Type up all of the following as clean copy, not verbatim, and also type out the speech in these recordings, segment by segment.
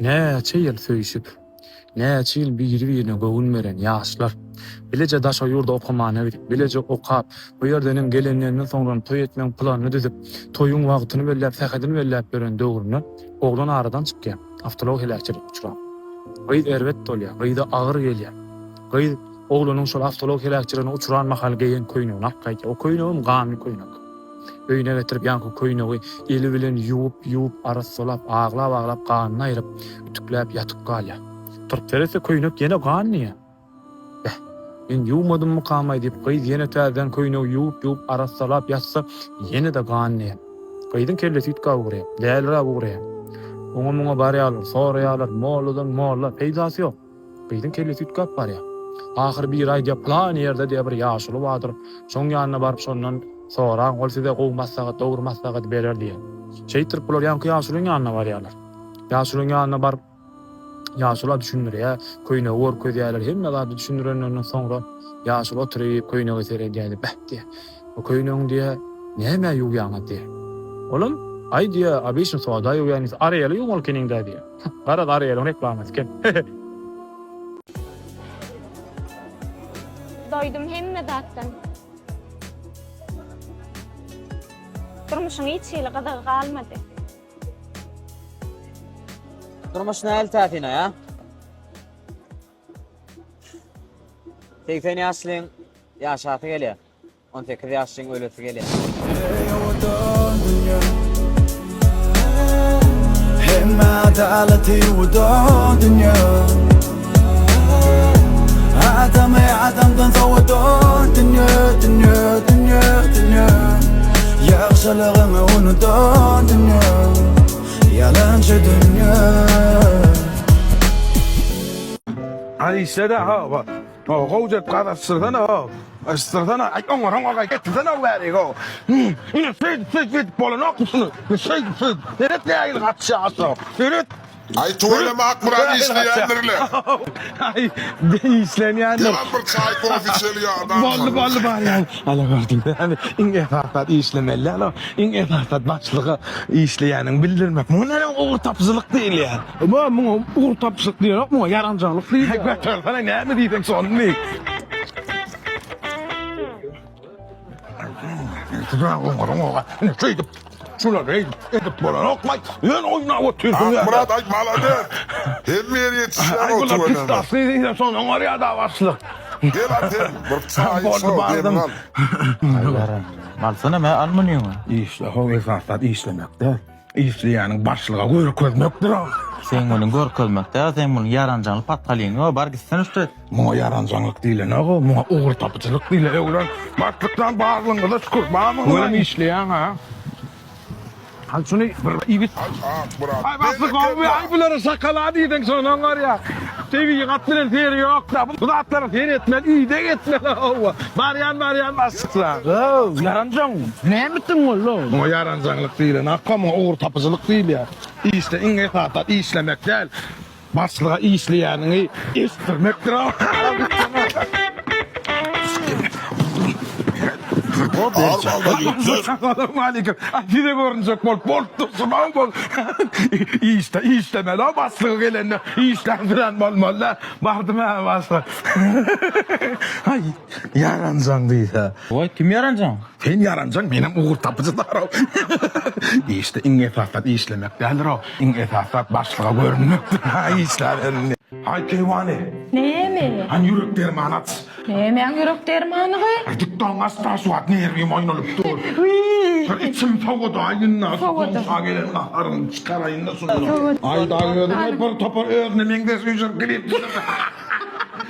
Näçe ýyl söýüşip, näçe ýyl biri-birine göwün beren ýaşlar. Bilece daşa ýurda okumana gidip, bilece okap, bu ýerdenem gelenlerinden soňra toý etmeň planyny düzüp, toýuň wagtyny belläp, sähedini belläp beren döwrüne oglan aradan çykýan. Awtolog helakçylyk uçuran. Gyýd erbet dolýar, gyýda agyr gelýär. Gyýd oglanyň şol awtolog helakçylygyny uçuran mahal geýen köýnüň akgaýdy. O köýnüň gamy köýnük. Öýüne getirip ýanky köýnügi eli bilen ýuwup arasolap, aglap ganyny aýryp, ütükläp ýatyp galýar. Turup terese köýnük ýene ganyny. Ben ýuwmadym kamay diýip gyýd ýene täzeden köýnügi ýuwup arasolap ýatsa ýene de ganyny. Gyýdyň kellesi ýitkä gurýar, dälra gurýar. Oňa barýarlar, soraýarlar, molladan peýdasy ýok. Gyýdyň kellesi ýitkä barýar. Ahir bir aýda plan ýerde diýip bir ýaşuly wadyr. Şoň ýanyna baryp şondan soran ol size gowmassaga, dowurmassaga berer diýär. Şeýtir bular ýanky ýaşulyň ýanyna barýarlar. Ýaşulyň ýanyna baryp ýaşula düşündirýär, köýne wor köýdýärler, hemmelerde düşündirenden soňra ýaşul oturyp köýnegi seredýärdi. Bäh diýär. O köýnegi diýär, näme ýuwýaňa diýär. Oğlum, ay diýär, abeşin soda ýuwýanyz araýaly ýuwal keningde diýär. Gara araýaly reklamasy ken. Doydum hemme zatdan. Durmuşyň hiç ýyly gadagy galmady. Durmuş näl tätine ya? 80 ýaşlyň ýaşaty gelýär. 18 ýaşlyň ölesi gelýär. Hemme adaleti ودون دنيا عدمdan zawadon dünya Yaxşılığını unutun dünya Yalancı dünya Ay işte ha bak. O hoca kadar sırtana ha. Sırtana ay onga getdana veri go. Yine fit bolana kusunu. Şey. Neret ne ayıl atşası. Neret. Ay tuvalama akburan işleyenlerle. Ay işleyenler. Yalan bir çay konfiseli ya adam. Ballı var yani. Allah gördüm. Yani inge farkat işlemeler. İnge farkat başlığı işleyenin bildirmek. Bu ne uğur tapsızlık değil ya. Ama bu uğur tapsızlık değil. Bu yarancılık değil. Hakikaten sana ne mi diyeceksin sonunu? Şeydi. Şuna reydi. Edip bolan okmay. Yan oyna otursun ya. Murat ay maladı. Hem yer yetişler Ay bunlar pis otuvalama. taslıydı. Sonra oraya da başlık. Gel atın. Bir çay Boldu soğuk bardım. yemin al. Malsana mı almanıyor mu? İşte o esasat işlemekte. İşleyenin başlığa kuyruk koymektir o. Sen bunu görkölmekte, sen bunu yarancanlı patkalıyın. O bar gitsen üstü. Muğa yarancanlık değil ne o? Muğa uğur tapıcılık değil. Ulan başlıktan bağırlığında da şükür. Böyle işleyen ha? Al şunu bir iyi bit. Murat. Ay baslık abi ay bunları sakala diydin sonra var ya. Teviyi katmının teri yok da bu da atları teri etmez iyi de etmez. Baryan bastıklar. Yarancan ne misin oğlum? O yarancanlık değil. Nakama uğur tapıcılık değil ya. İşte inge tatat işlemek değil. Başlığa işleyenini istirmektir o. Selamun aleyküm. Bir de görünecek bol dursun ama bol. İşlemeli o baslığı gelenle. İşlendiren bol la. Bardım ha baslığı. Ay yarancan değil ha. Oy kim yarancan? Ben yarancan benim uğur tapıcılar o. İşte inge fasat işlemek değildir o. İnge fasat başlığa görünmektir. Ha işlerini. Ay keyvani. Näme? Han yürek dermanat. Näme ýürek dermany goý? Diktan hasta suat nervim oynanıp dur. İçim soğudu ayınla. Soğuğa gelen ahlarım çıkarayın da sunulur. Ay daha gördüm. Ay bir topar özne mengde suyucun klip.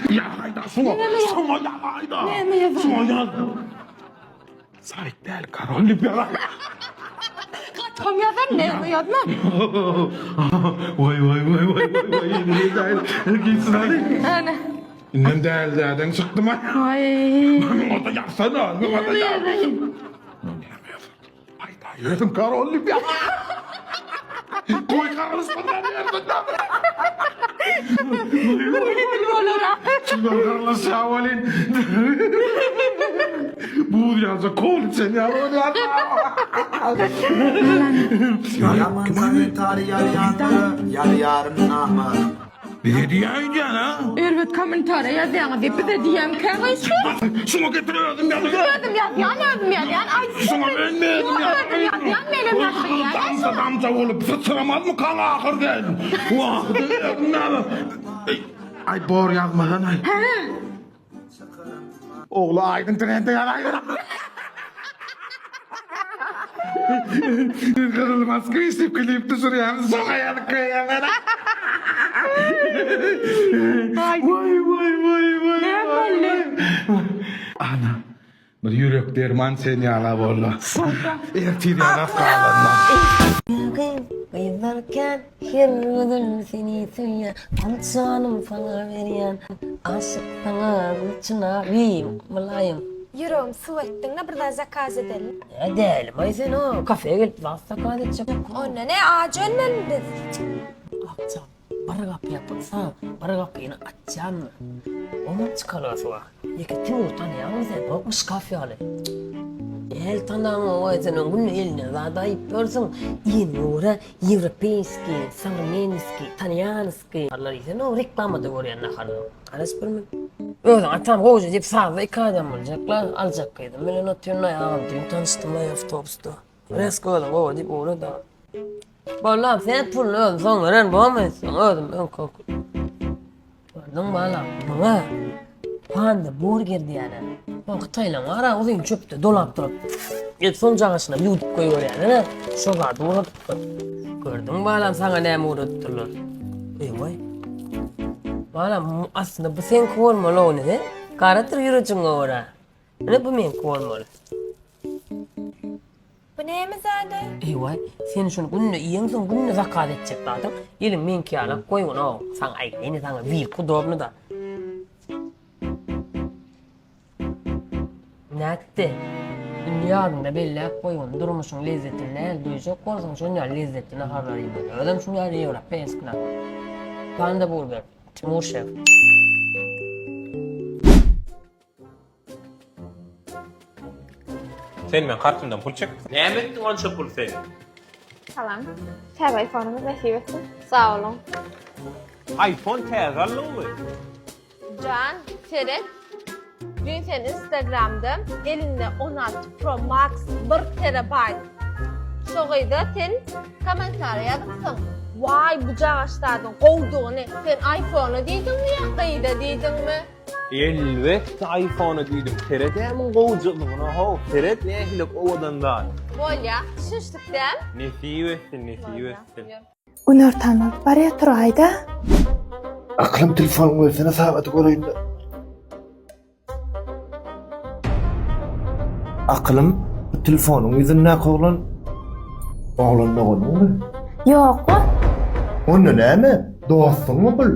Ya hayda sunu. Sunu ya hayda. Sunu ya. Sarik değil Karol Libyalar. Tom ýazar näme ýazma? Vay. Ne değil. Gitsin hadi. Ana. İnnem değerlerden çıktım ay. Ay. Orada yaksana. Orada yaksana. Hayda yedim Karol Libyalar. Koy karalısından yerden. Çınar karılısı havalin. Bu yazı kol seni havalin. Yaman sanı tarih yar yarın namı. Ne diyorsun canım? Evet komentara yazayım. Bir de diyeyim ki Şuna getiriyordum ya. öldüm ya. Ay Şuna ben verdim ya. öldüm ya. Benim yaşım ya. Damca olup sıçramaz mı kan ahırdan? Vah ay bor yakmadan ay. Oğlu aydın trende yaraydı. Kırılmaz kıyısıp klip düşürüyorum. Sonra yanık kıyamana. Vay. Ana. Bir yürek derman seni ala bolla. Ertir yarak kalanlar. Kıyılarken yürüdüm seni suya Alçanım sana veriyen Aşık sana uçuna Viyim mulayım Yüreğim su ettin ne birden zakaz edelim. Edelim ay sen o kafeye gelip Vasta kağıt edecek Ona ne ağacı önlen biz. Akçam Barı kapı yapılsa Barı kapıyını açacağım mı? Onu çıkarası var Yeki Timur tanıyan sen bakmış kafe alı El tanıma o senin günü eline zaten yapıyorsun. Yeni Европейский, современский, итальянский. Arlar ise ne o reklamda görüyen ne kadar. Arası bilmem. Öyle atam koca cep sağda iki adam olacaklar. Alacak kaydım. Böyle notuyla ayağım. Dün tanıştım lan otobüste. Resko'da koca cep orada. Vallahi sen pulunu öldüm. Sonra ben boğamazsın. Öldüm ben korkum. Gördün mü valla? Bana. Panda burger diyene. O Kıtayla ara uzun çöpte dolap durup. Git son cağışına bir udup koyuyor yani ne? Şokardı uğratıp koy. Gördün mü bağlam sana ne mi uğrattılar? Vay. Bağlam aslında bu sen kormalı o ne de? Karatır yürücün uğra. Ne bu men kormalı? Bu neyimiz adı? Vay. Sen şunu gününü yiyin son gününü zakat edecek adam. Gelin men ki ala koyun o. Sana ayını sana vil kudobunu da. Nätte? Dünyada belli koyun durmuşun lezzetini el duyacak olsan şunca lezzetini hararıyım. Adam şunca yiyor peskına. Panda burger. Timur şef. Sen men kartımdan pul çek. Näme etdin onça pul sen? Salam. Tabi iPhone'umuz nasip etsin. Sağ olun. iPhone täze aldyňmy? Can, Ferit. Dün sen Instagram'da elinde 16 Pro Max 1 terabayt. Şoğuyda sen komentar yazıpsın. Vay bu cağaçlardan kovduğunu sen iPhone'u diydin mi ya? Kıyıda diydin mi? Elbette iPhone'u diýdim. Teredemin gowjylygyna ho. Tered nähili owadan da. Bol ya, şuştuk dem. Nesip etsin. Ünör tanıp baraya turayda. Aklım telefon versene saatı göreyim de. Aklım telefonun yüzüne koğlan. Oğlan da onu mu? Yok mu? Onu ne mi? Dostun mu bul?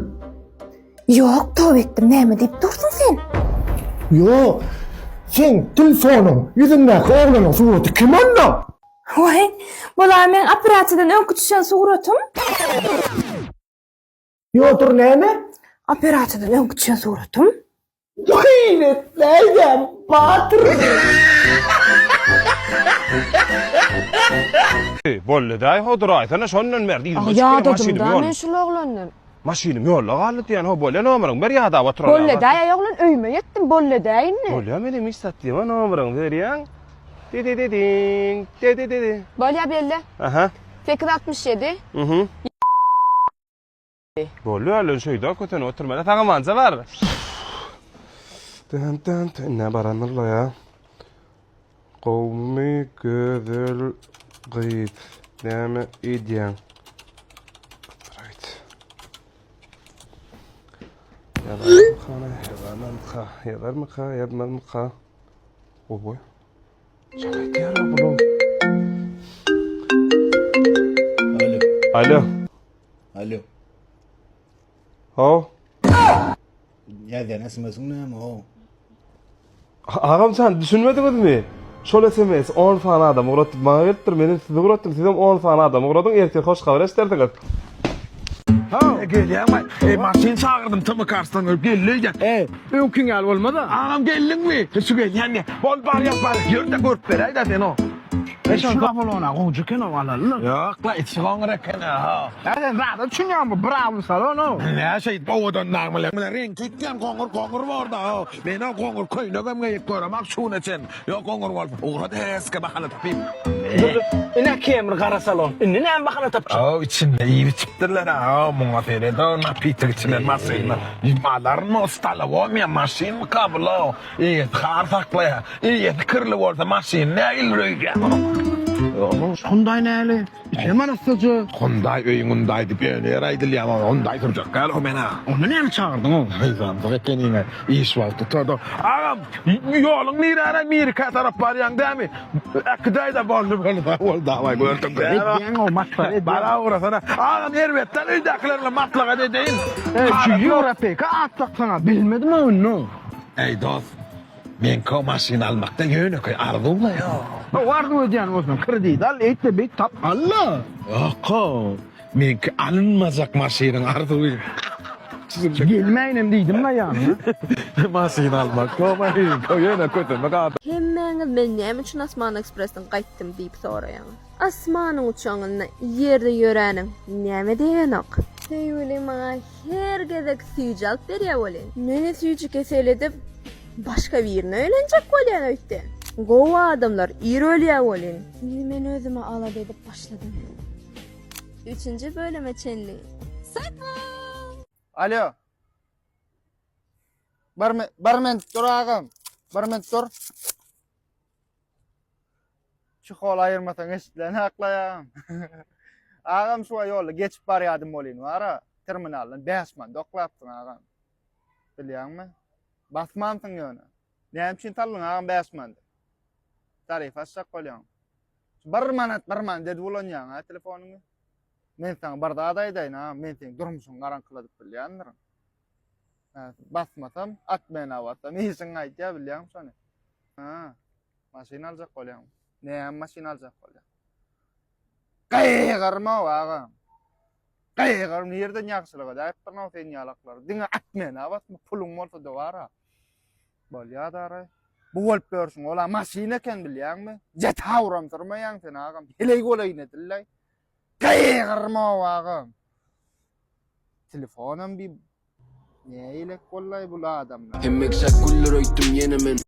Yok tövbe ettim neyme deyip dursun sen. Yo, sen telefonun yüzüne koğlanın sureti kim onda? Vay, bular men operatsiyadan öňkü düşen suratum. Yo, dur ne mi? Operatsiyadan öňkü düşen suratum. Hayret, neyden? Batır. Bolle day hodur aytana şondan berdi. Ya dedim da men şul oglandım. Maşinim yolla galyt ýany ho bolle nomeryň ber ýa-da oturar. Bolle da ayoglan öýme yetdim bolle da indi. Bolle meni istat diýen nomeryň berýän. De. Bolle belle. Aha. 867. Mhm. Bolle ölen şeýde köten oturmada taňa manza bar. Tän ne baranırla ya. Qowmy gözel gıyt. Näme edýän? Right. Yazarmyka. Oy. Çakayt ýa bulun. Alo. Alo. Ho. Ya da nasılsın ne o? Ağam sen düşünmedin mi? Şöyle SMS 10 tane adam uğratıp bana verdir, benim size uğrattım, sizem 10 tane adam uğradın, erkek hoş haber isterdiniz. Ha, gel ya, maşin çağırdım tamı karşıdan ölüp gel. Öykün gel olmadı. Ağam geldin mi? Şu gel yani, bol bar yap bar, yürü de görüp ver, hayda sen o. Şuna bolona goňjyken alalım. Yok la içi goňrak ha. Sen zaten düşünýän bu bravo salonu. Ne şey bowadan narmal. Mene renk kitken goňur barda ha. Men o goňur köýnegem geyip göremek şun için. Yok goňur bol. Ora eske bakana tapyp. Ine kemir kara salon. Ine näme bakana tapçy? O içinde iyi çıktılar ha. Muňa ferede na Peter içinden masyna. Ymalaryn mostala o men masyn kablo. İyi har saklaya. İyi kirli bolsa masyn näil röýge. Şonday näli? Hemen ısıcı. Honday öýüňündaýdy beýler aýdylýar ama honday durjak gal o mena. Onu näme çağırdın o? Hayzandyk ekenine iş wagty todo. Agam ýoluň nirara Amerika tarap barýan dämi? Akdaýda boldy boldy away gördüm. Edýän o matlar. Bara urasana. Agam herwetden öýdäkilerle matlaga dedeýin. Şu Ýewropeka atsak sana bilmedim onu. Ey dost. Men ko maşyn almakda ýöneköy ardymla ýa. Vardı ödýän bolsun kredit al eýtde bek tap alla. Oko. Menki alınmazak maşynyň arduwy. Gelmeýinem diýdim la ýa-ni. Maşyn almak ko ýöne kötürmek adam. Hemmeňiz men näme üçin Asman Ekspresden gaýtdym diýip soraýan. Asmanyň uçagyny ýerde ýöräniň näme diýenek? Seýüli maňa her gezek süýjak berýär bolen. Meni süýjük keseledip başka birine öýlenjek bolýan öýtdi. Gowa adamlar ir ölýär bolen. Men özüme ala edip başladım. 3. bölüme çenli. Alo. Barmen dur ağam. Barmen dur. Şu kol ayırmasan eşitlerini aklayam. Ağam şu yolla geçip barýardym bolyn wara. Terminaldan basman doklapdym ağam. Bilýärmi? Basmansyň ýöne. Näme üçin talyň ağam basmandy? Tarif açsak bolýan. Bir manat dedi bolanýan ha telefonumy. Men sana barda adaýdaýyn ha, men seň durmuşyň garankladyp bilýändir. Basmasam, atmaýan awatsa, meýsiň aýtýar bilýän şonu. Ha, maşyna aljak bolýan. Näme maşyna aljak bolýan? Gaýgarma agam. Gaýgarm ýerden ýagşylyga daýyp bir näme sen ýalaklar. Diňe atmaýan awatma puluň bolsa da wara. Bolýar dara. Bu bolup görüşüň ola maşyna eken bilýänmi? Jeta uram turmaýan sen agam. Heley golaýyny dillay. Gaýgarma agam. Telefonam bir ne ile kollay bu adamlar. Hemmekşak guller öýtüm yenemen.